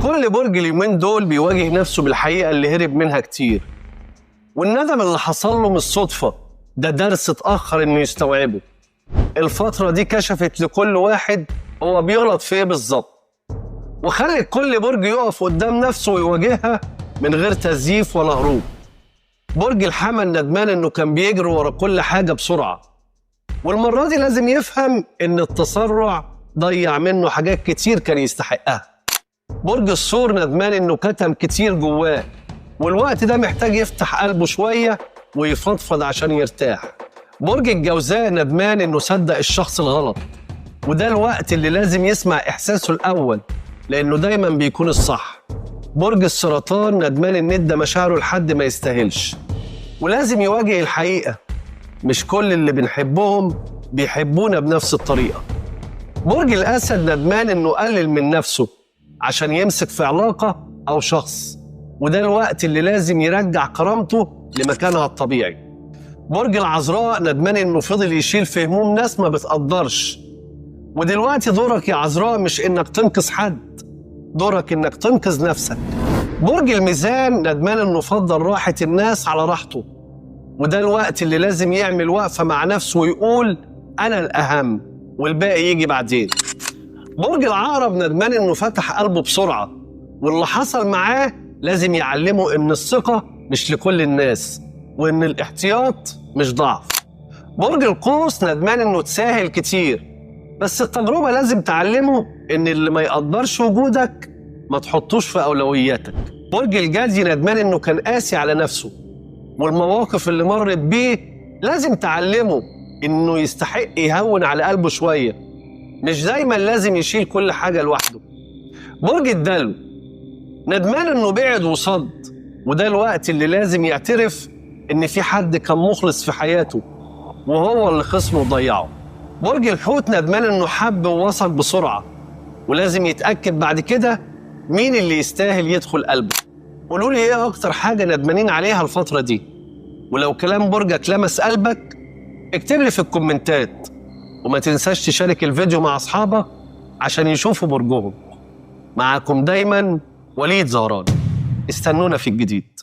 كل برج اليومين دول بيواجه نفسه بالحقيقة اللي هرب منها كتير، والندم اللي حصل له مش صدفة، ده درس اتأخر إنه يستوعبه. الفترة دي كشفت لكل واحد هو بيغلط في إيه بالظبط، وخلت كل برج يقف قدام نفسه ويواجهها من غير تزييف ولا هروب. برج الحمل ندمان إنه كان بيجري ورا كل حاجة بسرعة، والمرة دي لازم يفهم إن التسرع ضيع منه حاجات كتير كان يستحقها. برج الثور ندمان إنه كتم كتير جواه، والوقت ده محتاج يفتح قلبه شوية ويفضفض عشان يرتاح. برج الجوزاء ندمان إنه صدق الشخص الغلط، وده الوقت اللي لازم يسمع إحساسه الأول لأنه دايما بيكون الصح. برج السرطان ندمان إن ادى مشاعره لحد ما يستاهلش، ولازم يواجه الحقيقة، مش كل اللي بنحبهم بيحبونا بنفس الطريقة. برج الأسد ندمان إنه قلل من نفسه عشان يمسك في علاقة أو شخص، وده الوقت اللي لازم يرجع كرامته لمكانها الطبيعي. برج العذراء ندمان إنه فضل يشيل في هموم ناس ما بتقدرش، ودلوقتي دورك يا عذراء مش إنك تنقذ حد، دورك إنك تنقذ نفسك. برج الميزان ندمان إنه فضل راحة الناس على راحته، وده الوقت اللي لازم يعمل وقفة مع نفسه ويقول أنا الأهم والباقي يجي بعدين. برج العقرب ندمان إنه فتح قلبه بسرعة، واللي حصل معاه لازم يعلمه إن الثقة مش لكل الناس، وإن الاحتياط مش ضعف. برج القوس ندمان إنه تساهل كتير، بس التجربة لازم تعلمه إن اللي ما يقدرش وجودك ما تحطوش في أولوياتك. برج الجدي ندمان إنه كان قاسي على نفسه، والمواقف اللي مرت بيه لازم تعلمه إنه يستحق يهون على قلبه شوية، مش دايما لازم يشيل كل حاجة لوحده. برج الدلو ندمان إنه بعد وصد، وده الوقت اللي لازم يعترف إن في حد كان مخلص في حياته وهو اللي خصمه وضيعه. برج الحوت ندمان إنه حب ووصل بسرعة، ولازم يتأكد بعد كده مين اللي يستاهل يدخل قلبه. قولوا لي إيه أكتر حاجة ندمانين عليها الفترة دي، ولو كلام برجك لمس قلبك اكتب لي في الكومنتات، وما تنساش تشارك الفيديو مع أصحابك عشان يشوفوا برجهم. معاكم دايما وليد زهران، استنونا في الجديد.